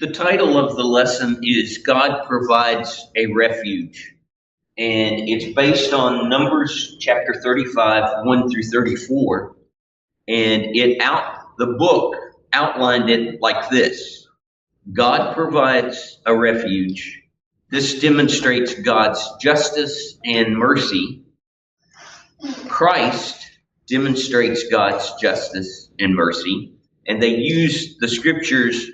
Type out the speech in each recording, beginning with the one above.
The title of the lesson is God Provides a Refuge, and it's based on Numbers chapter 35, 1 through 34, and the book outlined it like this. God provides a refuge. This demonstrates God's justice and mercy. Christ demonstrates God's justice and mercy, and they use the scriptures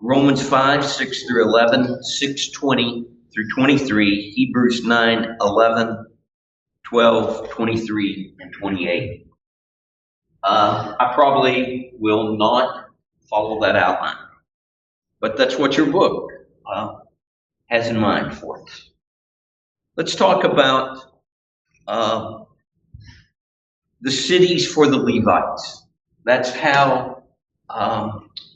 Romans 5, 6 through 11, 6, 20 through 23, Hebrews 9, 11, 12, 23, and 28. I probably will not follow that outline, but that's what your book has in mind for us. Let's talk about the cities for the Levites. That's how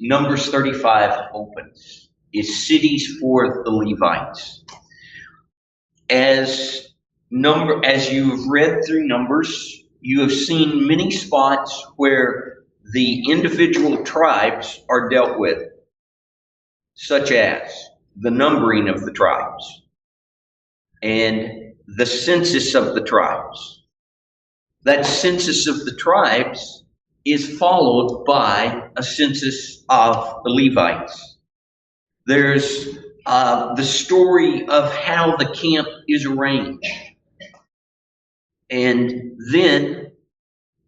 Numbers 35 opens, is cities for the Levites. As you've read through Numbers, you have seen many spots where the individual tribes are dealt with, such as the numbering of the tribes and the census of the tribes. That census of the tribes is followed by a census of the Levites. There's the story of how the camp is arranged. And then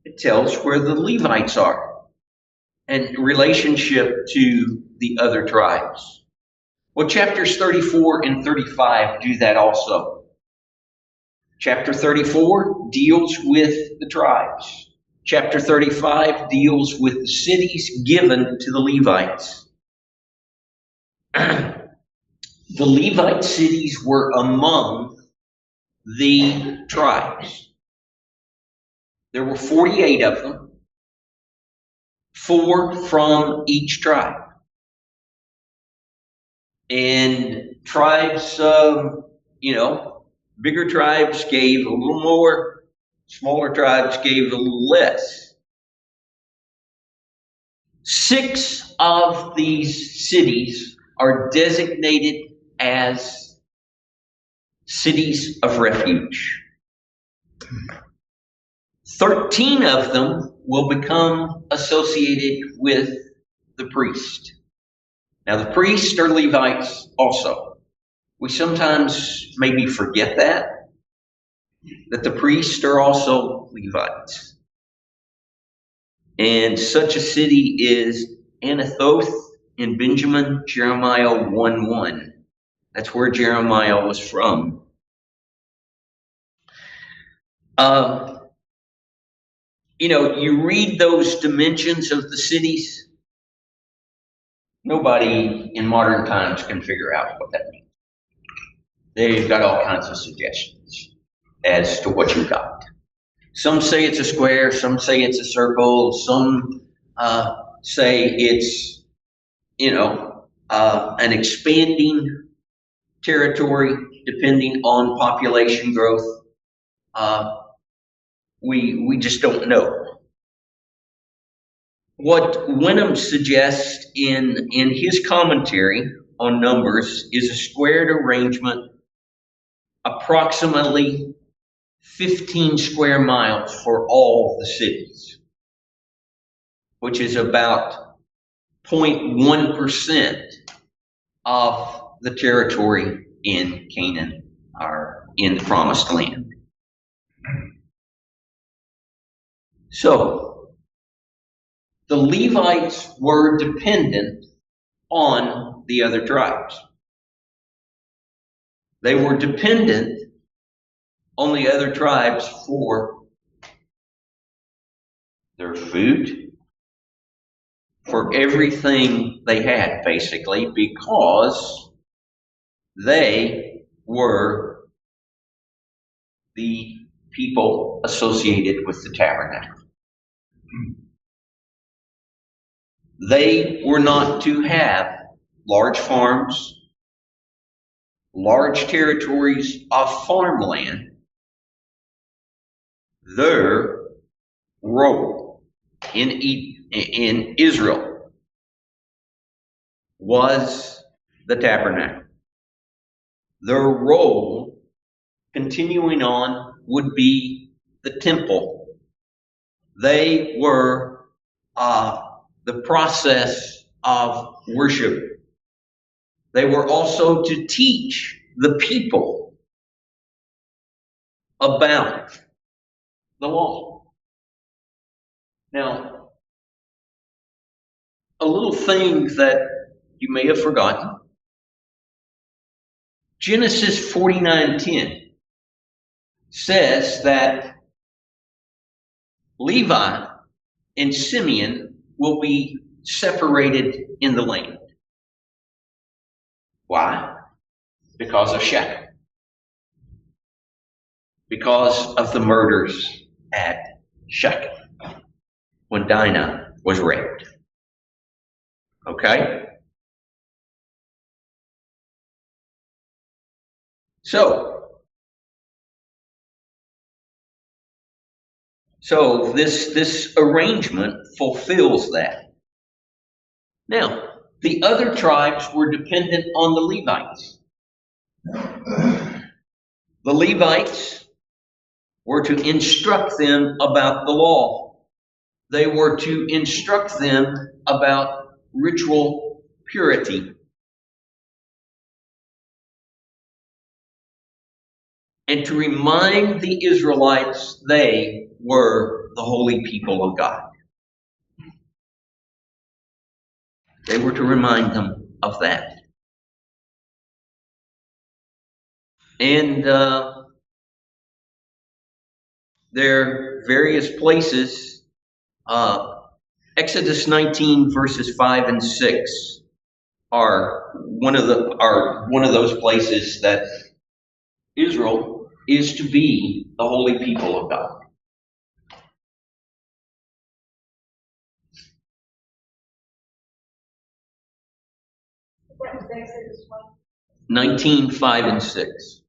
it tells where the Levites are in relationship to the other tribes. Well, chapters 34 and 35 do that also. Chapter 34 deals with the tribes. Chapter 35 deals with the cities given to the Levites. The Levite cities were among the tribes. There were 48 of them, 4 from each tribe. And tribes, bigger tribes gave a little more, smaller tribes gave a little less. 6 of these cities are designated as cities of refuge. 13 of them will become associated with the priest. Now, the priests are Levites also. We sometimes maybe forget that the priests are also Levites. And such a city is Anathoth in Benjamin, Jeremiah 1:1. That's where Jeremiah was from. You read those dimensions of the cities. Nobody in modern times can figure out what that means. They've got all kinds of suggestions as to what you got. Some say it's a square, some say it's a circle, some say it's, an expanding territory depending on population growth. We just don't know. What Wenham suggests in his commentary on Numbers is a squared arrangement approximately 15 square miles for all the cities, which is about 0.1% of the territory in Canaan or in the Promised Land. So, the Levites were dependent on the other tribes. They were dependent on the other tribes for their food, for everything they had, basically, because they were the people associated with the tabernacle. They were not to have large farms, large territories of farmland. Their role in Israel was the tabernacle. Their role, continuing on, would be the temple. They were the process of worship. They were also to teach the people about the law. Now, a little thing that you may have forgotten. Genesis 49:10 says that Levi and Simeon will be separated in the land. Why? Because of Shechem. Because of the murders at Shechem when Dinah was raped. Okay? So this arrangement fulfills that. Now, the other tribes were dependent on the Levites. The Levites were to instruct them about the law. They were to instruct them about ritual purity. And to remind the Israelites they were the holy people of God. They were to remind them of that. And there are various places. Exodus 19 verses 5 and 6 are one of those places that Israel is to be the holy people of God. What was Exodus 19, 5 and 6.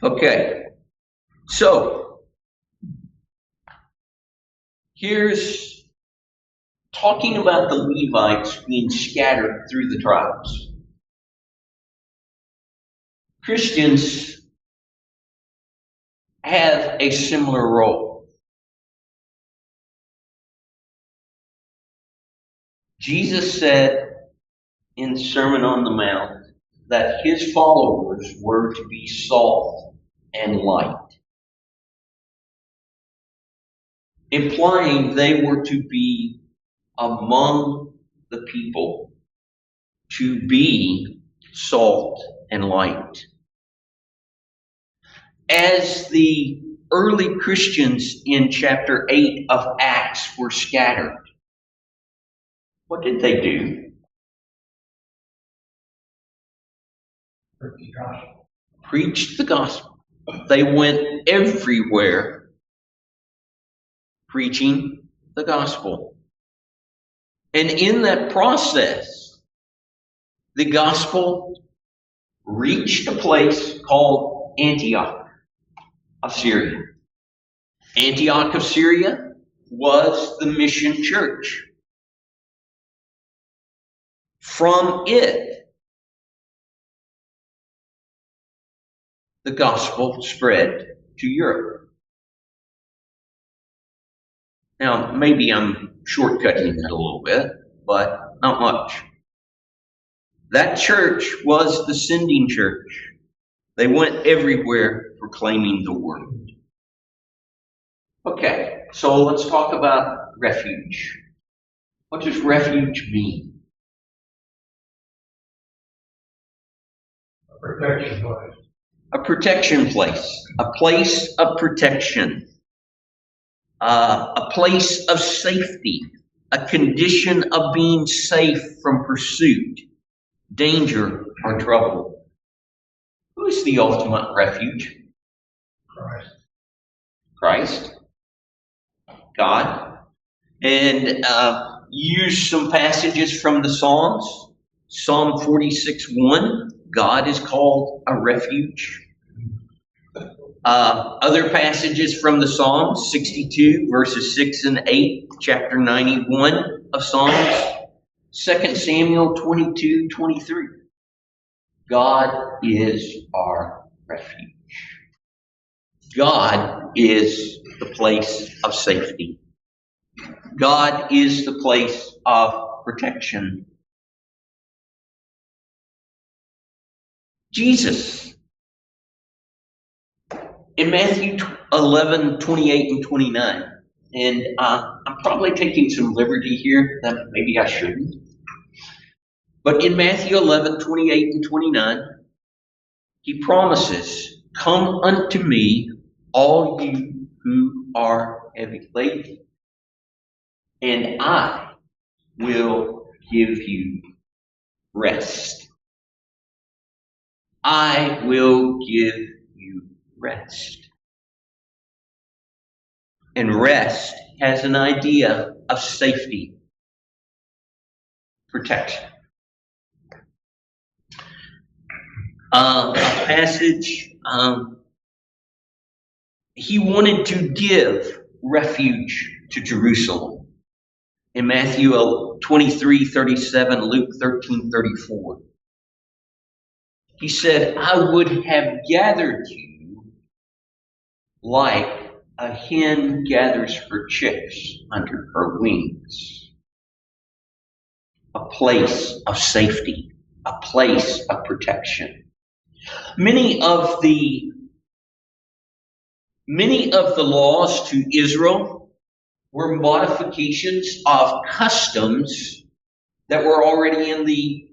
Okay, so here's talking about the Levites being scattered through the tribes. Christians have a similar role. Jesus said in the Sermon on the Mount that his followers were to be salt and light, implying they were to be among the people, to be salt and light. As the early Christians in chapter 8 of Acts were scattered, what did they do? Preached the gospel. They went everywhere preaching the gospel. And in that process, the gospel reached a place called Antioch of Syria. Antioch of Syria was the mission church. From it, the gospel spread to Europe. Now, maybe I'm shortcutting it a little bit, but not much. That church was the sending church. They went everywhere proclaiming the word. Okay, so let's talk about refuge. What does refuge mean? A protection place. A protection place. A place of protection. A place of safety. A condition of being safe from pursuit, danger, or trouble. Who is the ultimate refuge? Christ. Christ. God. And use some passages from the Psalms. Psalm 46:1. God is called a refuge. Other passages from the Psalms, 62 verses 6 and 8, chapter 91 of Psalms, 2 Samuel 22:23. God is our refuge. God is the place of safety. God is the place of protection. Jesus, in Matthew 11:28 and 29, and I'm probably taking some liberty here that maybe I shouldn't, but in Matthew 11:28 and 29, he promises, "Come unto me, all you who are heavy laden, and I will give you rest." I will give you rest. And rest has an idea of safety, protection. A passage, he wanted to give refuge to Jerusalem. In Matthew 23:37, Luke 13:34. He said, "I would have gathered you like a hen gathers her chicks under her wings." A place of safety, a place of protection. Many of the laws to Israel were modifications of customs that were already in the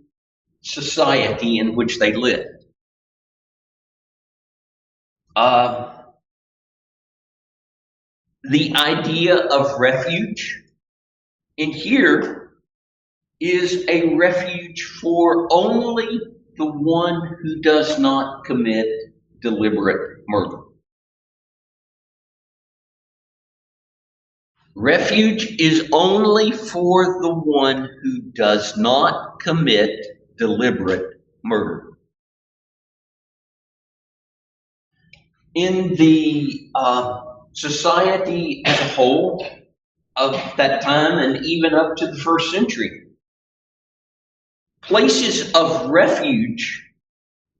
society in which they lived. The idea of refuge in here is a refuge for only the one who does not commit deliberate murder. Refuge is only for the one who does not commit deliberate murder. In the society as a whole of that time and even up to the first century, places of refuge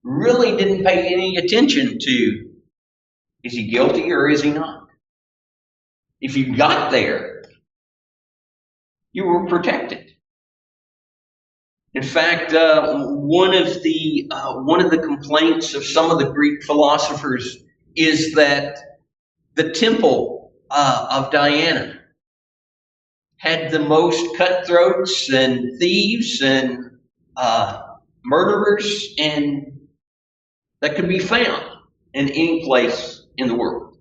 really didn't pay any attention to, is he guilty or is he not? If you got there, you were protected. In fact, one of the complaints of some of the Greek philosophers is that the temple of Diana had the most cutthroats and thieves and murderers and that could be found in any place in the world.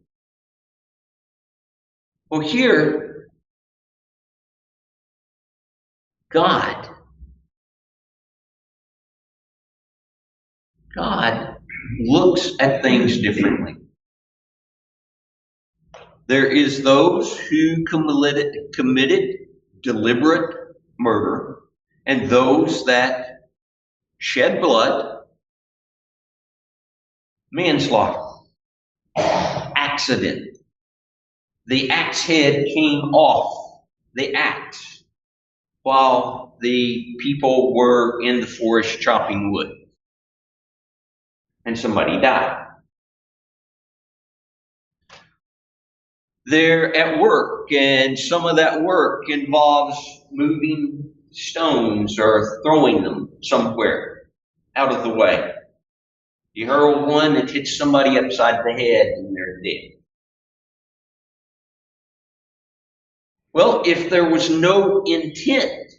Well, here, God looks at things differently. There is those who committed deliberate murder and those that shed blood, manslaughter, accident. The axe head came off the axe while the people were in the forest chopping wood, and somebody died. They're at work, and some of that work involves moving stones or throwing them somewhere out of the way. You hurl one that hits somebody upside the head and they're dead. Well, if there was no intent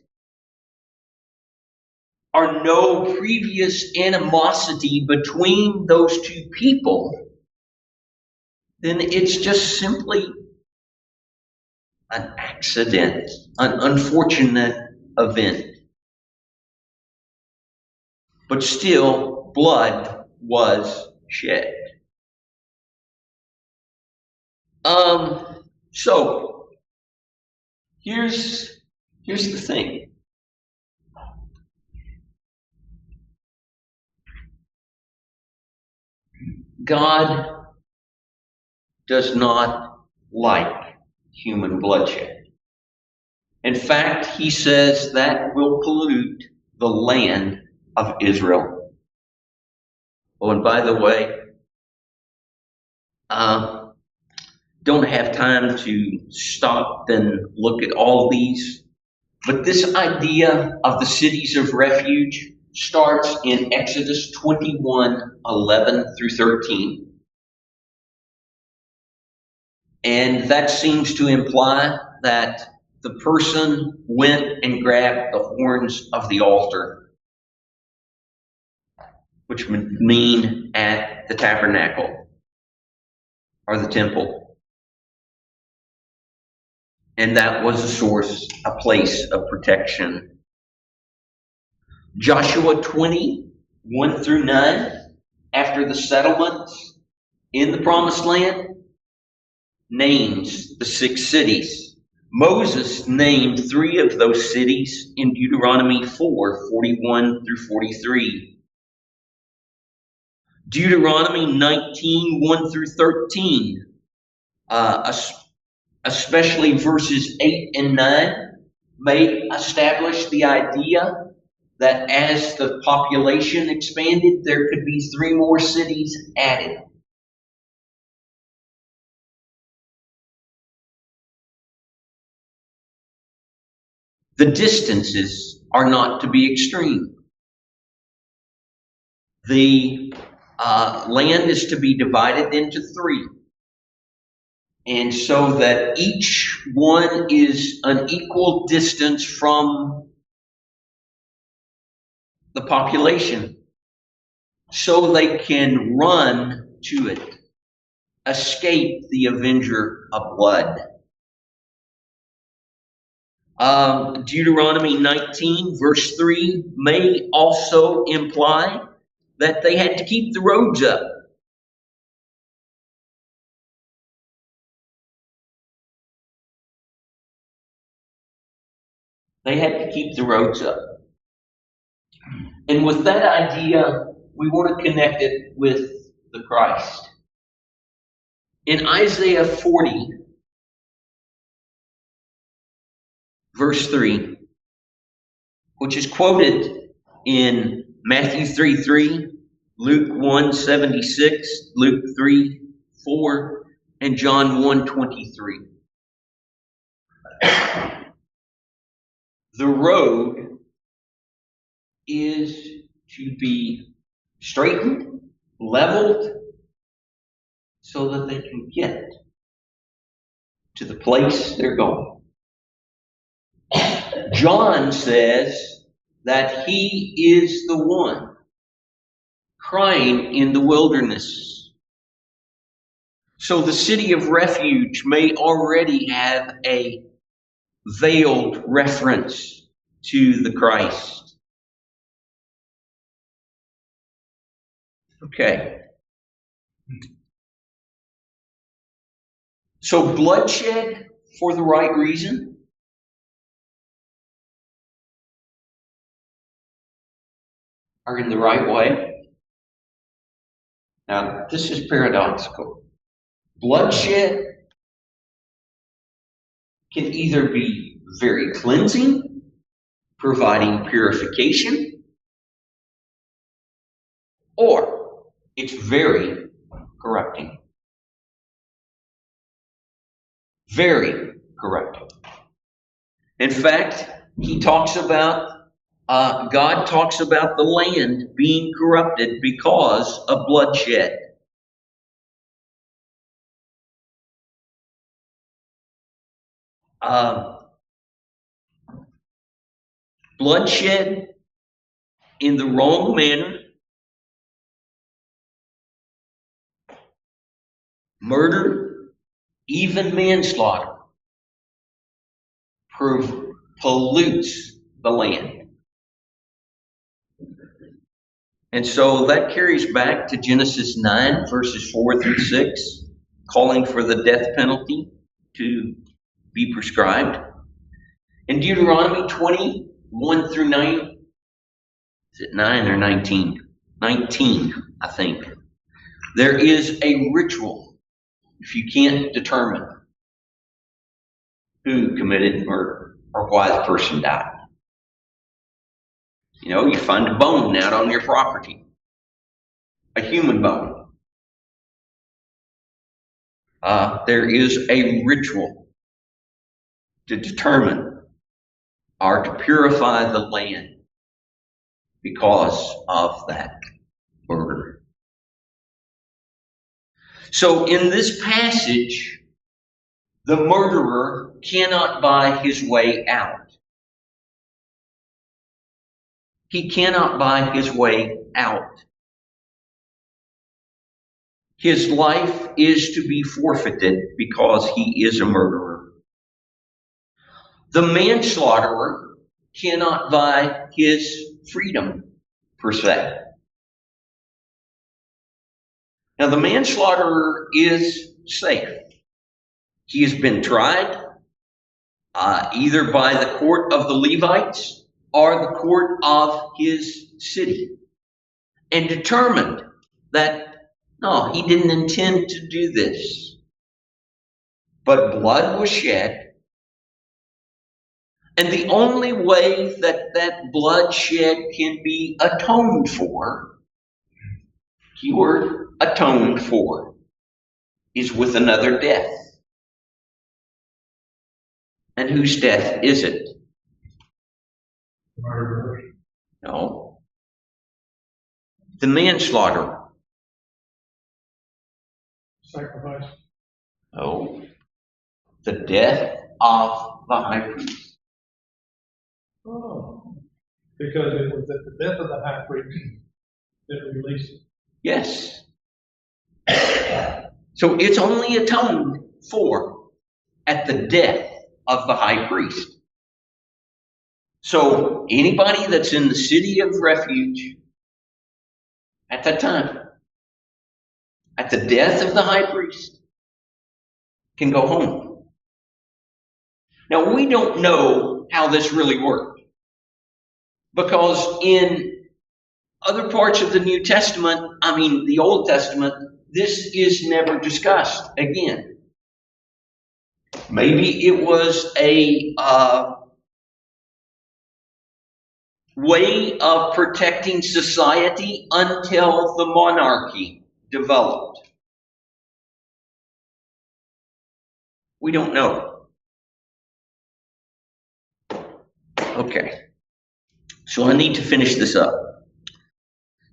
or no previous animosity between those two people, then it's just simply an accident, an unfortunate event. But still, blood was shed. So here's the thing. God does not like human bloodshed. In fact, he says that will pollute the land of Israel. Oh, and by the way, don't have time to stop and look at all these, but this idea of the cities of refuge starts in Exodus 21:11 through 13. And that seems to imply that the person went and grabbed the horns of the altar, which would mean at the tabernacle or the temple. And that was a source, a place of protection. Joshua 20:1 through 9, after the settlements in the Promised Land, names the 6 cities. Moses named 3 of those cities in Deuteronomy 4:41 through 43. Deuteronomy 19:1 through 13, especially verses 8 and 9, may establish the idea that as the population expanded, there could be 3 more cities added. The distances are not to be extreme. The land is to be divided into 3. And so that each one is an equal distance from the population, so they can run to it, escape the avenger of blood. Deuteronomy 19 verse 3 may also imply that they had to keep the roads up. They had to keep the roads up. And with that idea, we want to connect it with the Christ. In Isaiah 40, verse 3, which is quoted in Matthew 3:3, Luke 1:76, Luke 3:4, and John 1:23. The road is to be straightened, leveled, so that they can get to the place they're going. John says that he is the one crying in the wilderness. So the city of refuge may already have a veiled reference to the Christ. Okay. So bloodshed for the right reason or in the right way. Now, this is paradoxical. Bloodshed can either be very cleansing, providing purification, or it's very corrupting. Very corrupting. In fact, he talks about, God talks about the land being corrupted because of bloodshed. Bloodshed in the wrong manner, murder, even manslaughter, pollutes the land. And so that carries back to Genesis 9, verses 4 through 6, calling for the death penalty to be prescribed. In Deuteronomy 21 through 9, is it 9 or 19? 19, I think. There is a ritual if you can't determine who committed murder or why the person died. You know, you find a bone out on your property, a human bone. There is a ritual to determine or to purify the land because of that murder. So in this passage, the murderer cannot buy his way out. He cannot buy his way out. His life is to be forfeited because he is a murderer. The manslaughterer cannot buy his freedom, per se. Now, the manslaughterer is safe. He has been tried either by the court of the Levites or the court of his city and determined that no, he didn't intend to do this. But blood was shed. And the only way that that bloodshed can be atoned for, keyword atoned for, is with another death. And whose death is it? Murderer. No. The manslaughterer. Sacrifice. No. The death of the high priest. Oh. Because it was at the death of the high priest that released it. Yes. So it's only atoned for at the death of the high priest. So anybody that's in the city of Refuge at that time, at the death of the high priest, can go home. Now, we don't know how this really worked, because in other parts of the New Testament, the Old Testament, this is never discussed again. Maybe it was a way of protecting society until the monarchy developed. We don't know. Okay. So I need to finish this up.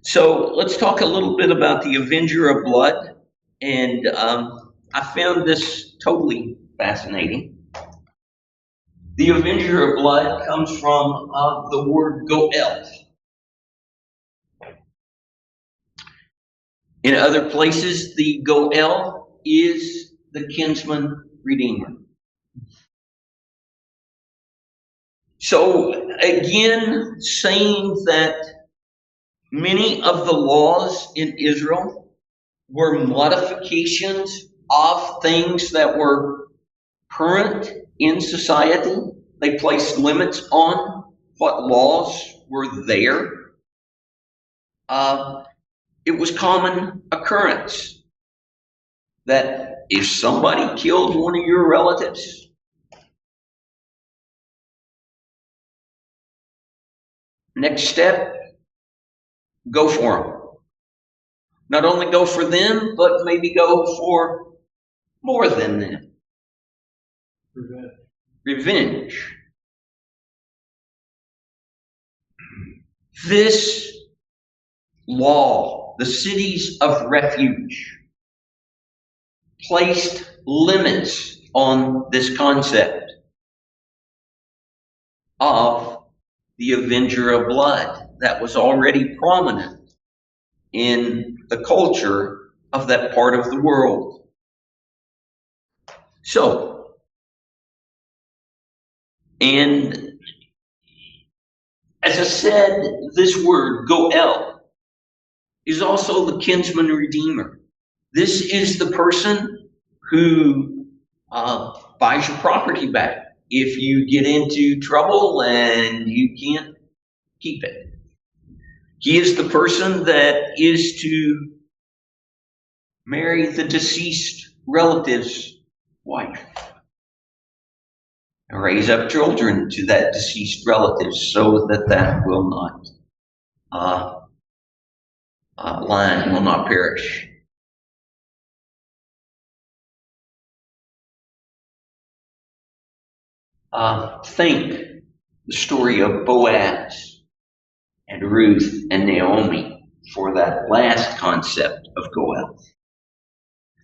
So let's talk a little bit about the Avenger of Blood. And I found this totally fascinating. The Avenger of Blood comes from the word goel. In other places, the goel is the kinsman redeemer. So again, saying that many of the laws in Israel were modifications of things that were current in society. They placed limits on what laws were there. It was common occurrence that if somebody killed one of your relatives, next step, go for them. Not only go for them, but maybe go for more than them. Revenge. This law, the cities of refuge, placed limits on this concept of the Avenger of Blood that was already prominent in the culture of that part of the world. So, and as I said, this word, goel, is also the kinsman redeemer. This is the person who buys your property back if you get into trouble and you can't keep it. He is the person that is to marry the deceased relative's wife and raise up children to that deceased relative so that that will not, line will not perish. Think the story of Boaz and Ruth and Naomi for that last concept of Goel.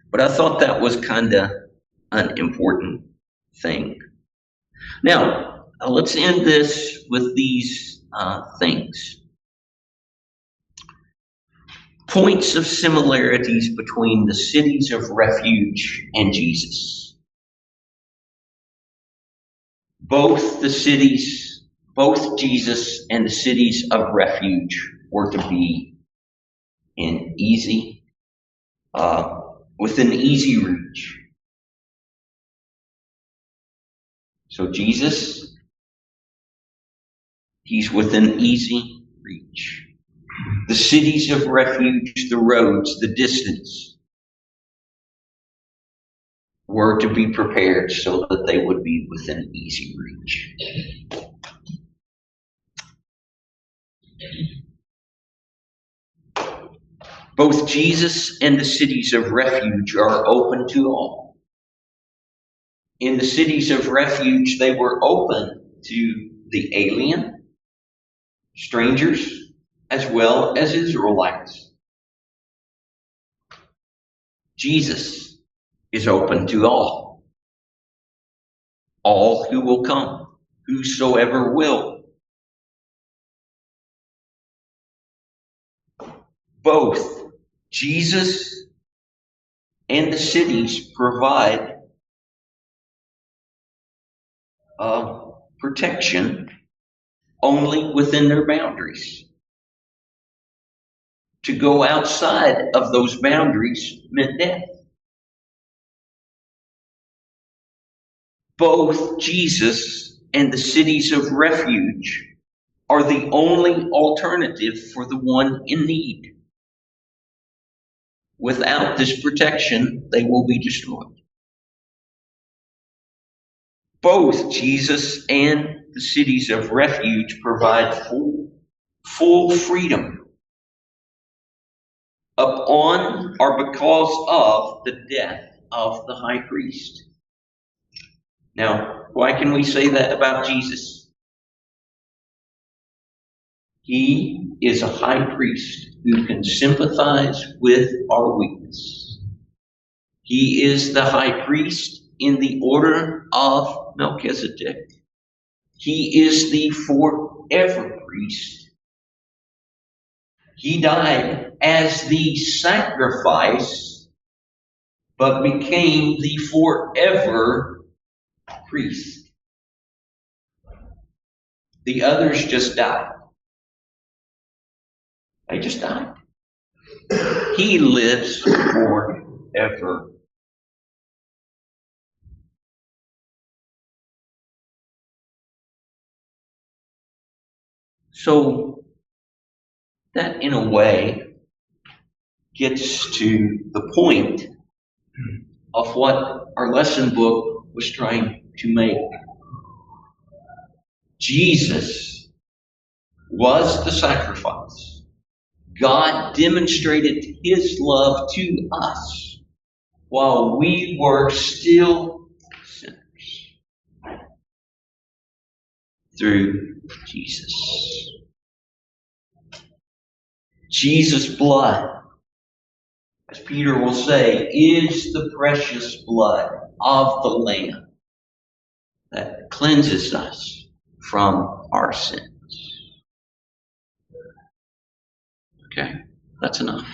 But I thought that was kind of an important thing. Now, let's end this with these things. Points of similarities between the cities of refuge and Jesus. Both Jesus and the cities of refuge were to be within easy reach. So Jesus, he's within easy reach. The cities of refuge, the roads, the distance, were to be prepared so that they would be within easy reach. Both Jesus and the cities of refuge are open to all. In the cities of refuge, they were open to the alien, strangers, as well as Israelites. Jesus is open to all who will come, whosoever will. Both Jesus and the cities provide protection only within their boundaries. To go outside of those boundaries meant death. Both Jesus and the cities of refuge are the only alternative for the one in need. Without this protection, they will be destroyed. Both Jesus and the cities of refuge provide full freedom upon or because of the death of the high priest. Now, why can we say that about Jesus? He is a high priest who can sympathize with our weakness. He is the high priest in the order of Melchizedek. He is the forever priest. He died as the sacrifice, but became the forever priest. The others just died. They just died. He lives forever. So that, in a way, gets to the point of what our lesson book was trying to make. Jesus was the sacrifice. God demonstrated his love to us while we were still sinners through Jesus. Jesus' blood, as Peter will say, is the precious blood of the Lamb that cleanses us from our sins. Okay, that's enough.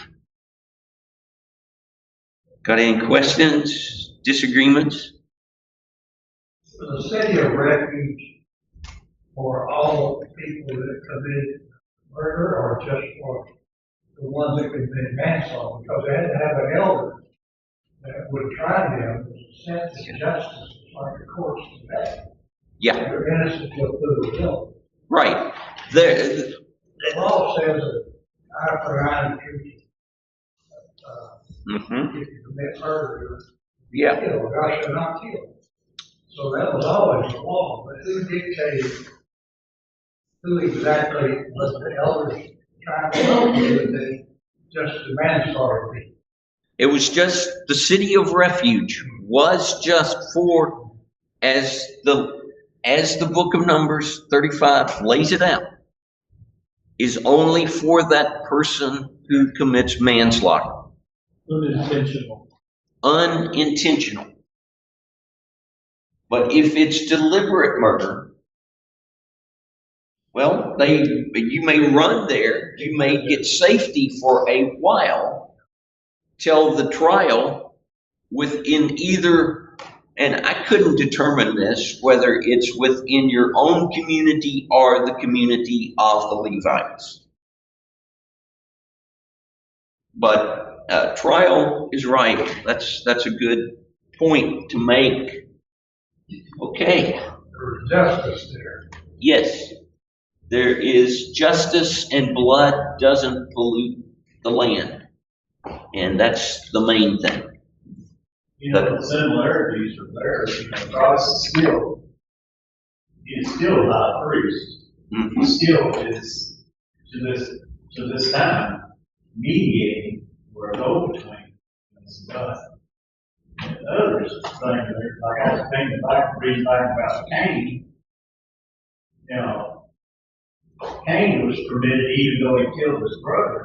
Got any questions, disagreements? The city of refuge for all people that commit murder, or just for the ones that commit manslaughter? Because they had to have an elder that would try them as a sense of justice, like the courts today. Yeah. They're innocent till proven guilty. Right. The law says that eye for eye and tooth Mm-hmm. if you commit murder, Yeah. kill, thou shalt not kill. So that was always the law, but who dictated who exactly was the elders trying to help you with the just the manslaughter thing? It was just the city of refuge was just for, as the book of Numbers 35 lays it out, is only for that person who commits manslaughter. Unintentional. Unintentional. But if it's deliberate murder, well, you may run there, you may get safety for a while till the trial within either, and I couldn't determine this, whether it's within your own community or the community of the Levites. But trial is right. That's a good point to make. Okay. There was justice there. Yes, there is justice, and blood doesn't pollute the land. And that's the main thing. You know, the similarities are there, Christ is still a high priest. Mm-hmm. He still is, to this time, mediating or a go-between us and God. And others think, like I was thinking back, reading back about Cain, you know, Cain was permitted, even though he killed his brother,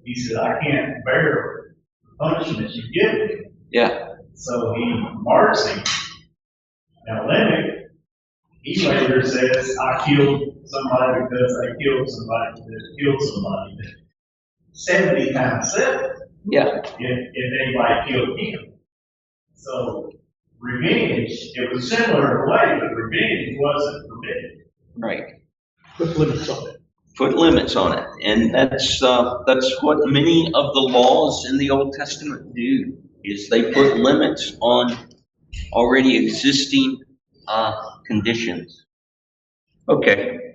he said, I can't bear the punishment you give me. Yeah. So he marks him. Now Lamech, he later says, I killed somebody because I killed somebody that killed somebody. 70 times 7. Yeah. If anybody killed him. So revenge, it was similar in a way, but revenge wasn't permitted. Right. Put limits on it. Put limits on it. And that's what many of the laws in the Old Testament do, is they put limits on already existing conditions. Okay.